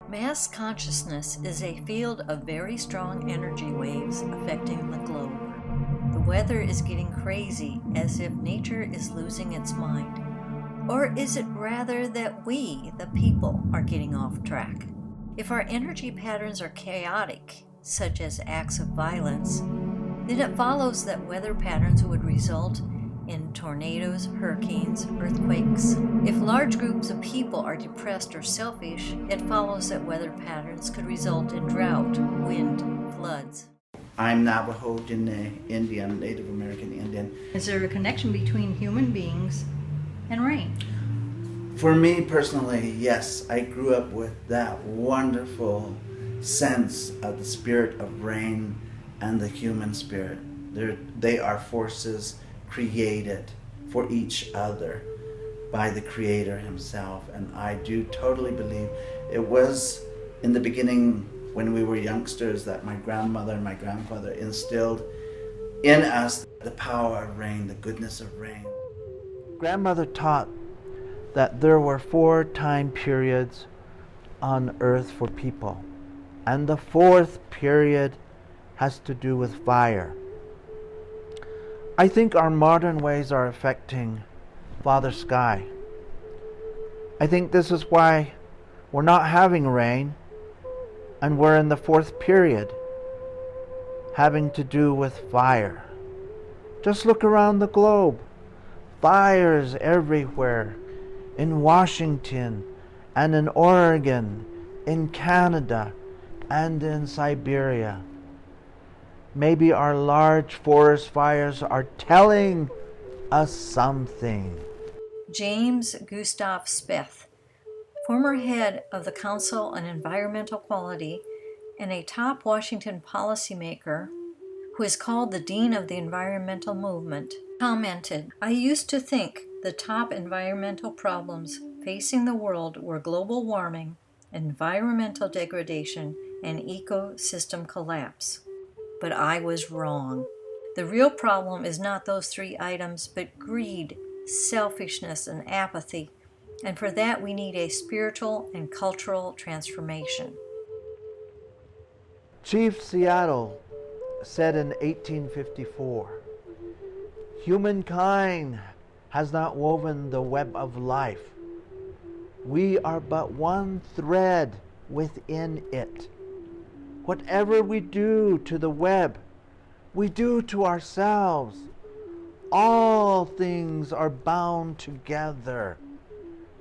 Mass consciousness is a field of very strong energy waves affecting the globe. The weather is getting crazy, as if nature is losing its mind. Or is it rather that we, the people, are getting off track? If our energy patterns are chaotic, such as acts of violence, then it follows that weather patterns would result in tornadoes, hurricanes, earthquakes. If large groups of people are depressed or selfish, it follows that weather patterns could result in drought, wind, floods. I'm Navajo, Indian, Native American Indian. Is there a connection between human beings and rain? For me personally, yes, I grew up with that wonderful sense of the spirit of rain and the human spirit. They are forces created for each other by the Creator Himself. And I do totally believe it was in the beginning when we were youngsters that my grandmother and my grandfather instilled in us the power of rain, the goodness of rain. Grandmother taught that there were 4 time periods on earth for people. And the 4th period has to do with fire. I think our modern ways are affecting Father Sky. I think this is why we're not having rain and we're in the 4th period having to do with fire. Just look around the globe. Fires everywhere. In Washington and in Oregon, in Canada and in Siberia. Maybe our large forest fires are telling us something. James Gustav Speth, former head of the Council on Environmental Quality and a top Washington policymaker who is called the Dean of the Environmental Movement, commented, "I used to think the top environmental problems facing the world were global warming, environmental degradation, and ecosystem collapse. But I was wrong. The real problem is not those 3 items, but greed, selfishness, and apathy. And for that we need a spiritual and cultural transformation." Chief Seattle said in 1854, "Humankind has not woven the web of life. We are but one thread within it. Whatever we do to the web, we do to ourselves. All things are bound together.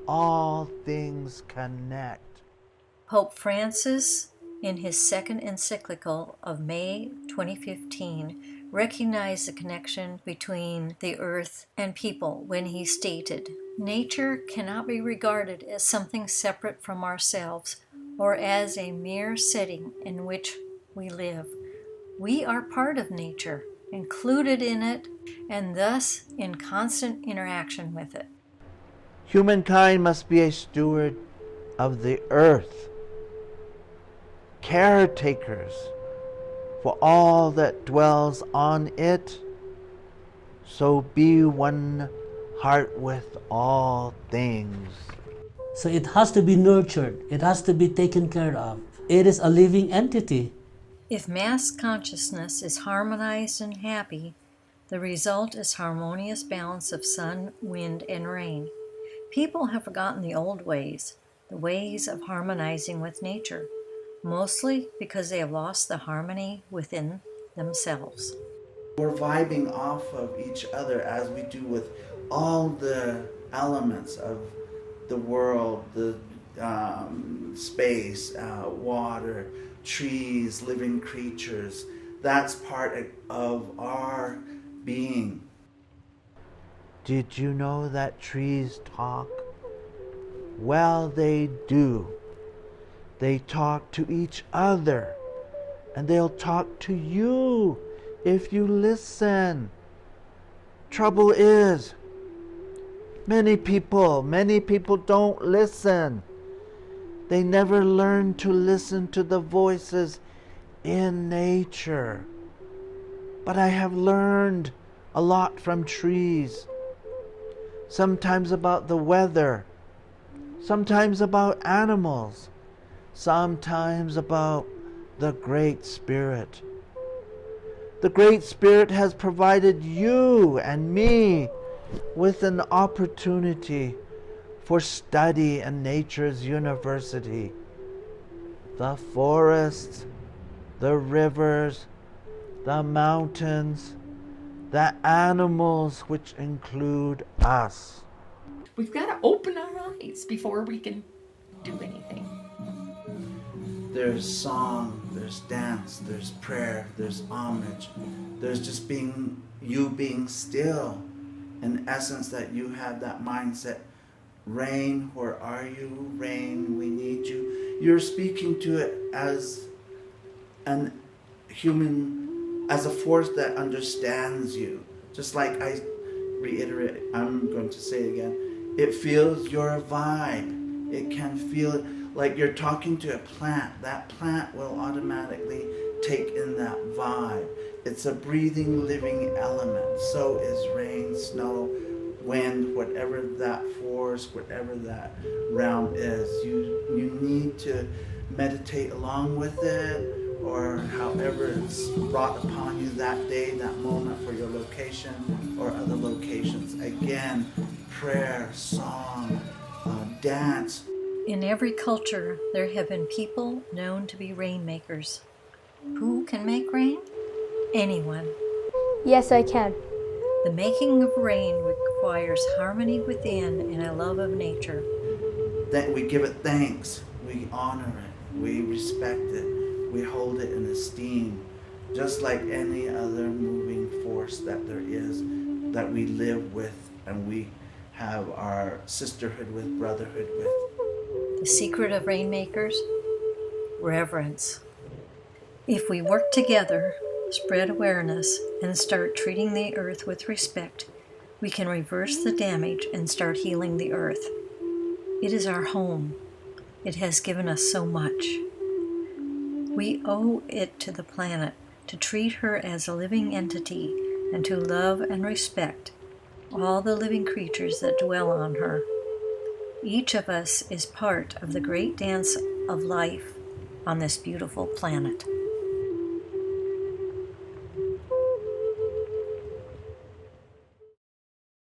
All things connect." Pope Francis, in his second encyclical of May 2015, recognized the connection between the earth and people when he stated, "Nature cannot be regarded as something separate from ourselves or as a mere setting in which we live. We are part of nature, included in it, and thus in constant interaction with it." Humankind must be a steward of the earth, caretakers for all that dwells on it. So be one heart with all things. So it has to be nurtured. It has to be taken care of. It is a living entity. If mass consciousness is harmonized and happy, the result is harmonious balance of sun, wind, and rain. People have forgotten the old ways, the ways of harmonizing with nature, mostly because they have lost the harmony within themselves. We're vibing off of each other as we do with all the elements of the world, the space, water, trees, living creatures. That's part of our being. Did you know that trees talk? Well, they do. They talk to each other, and they'll talk to you if you listen. Trouble is, many people don't listen. They never learn to listen to the voices in nature. But I have learned a lot from trees. Sometimes about the weather, sometimes about animals, sometimes about the Great Spirit. The Great Spirit has provided you and me with an opportunity for study in nature's university. The forests, the rivers, the mountains, the animals, which include us. We've got to open our eyes before we can do anything. There's song, there's dance, there's prayer, there's homage. There's just being still. In essence, that you have that mindset. Rain, where are you? Rain, we need you. You're speaking to it as an human, as a force that understands you. Just like I reiterate, I'm going to say it again. It feels your vibe. It can feel like you're talking to a plant. That plant will automatically take in that vibe. It's a breathing, living element. So is rain, snow, wind, whatever that force, whatever that realm is. You need to meditate along with it, or however it's brought upon you that day, that moment, for your location or other locations. Again, prayer, song, dance. In every culture, there have been people known to be rainmakers. Who can make rain? Anyone. Yes, I can. The making of rain requires harmony within and a love of nature. That we give it thanks, we honor it, we respect it, we hold it in esteem, just like any other moving force that there is, that we live with and we have our sisterhood with, brotherhood with. The secret of rainmakers? Reverence. If we work together, spread awareness, and start treating the earth with respect, we can reverse the damage and start healing the earth. It is our home. It has given us so much. We owe it to the planet to treat her as a living entity and to love and respect all the living creatures that dwell on her. Each of us is part of the great dance of life on this beautiful planet.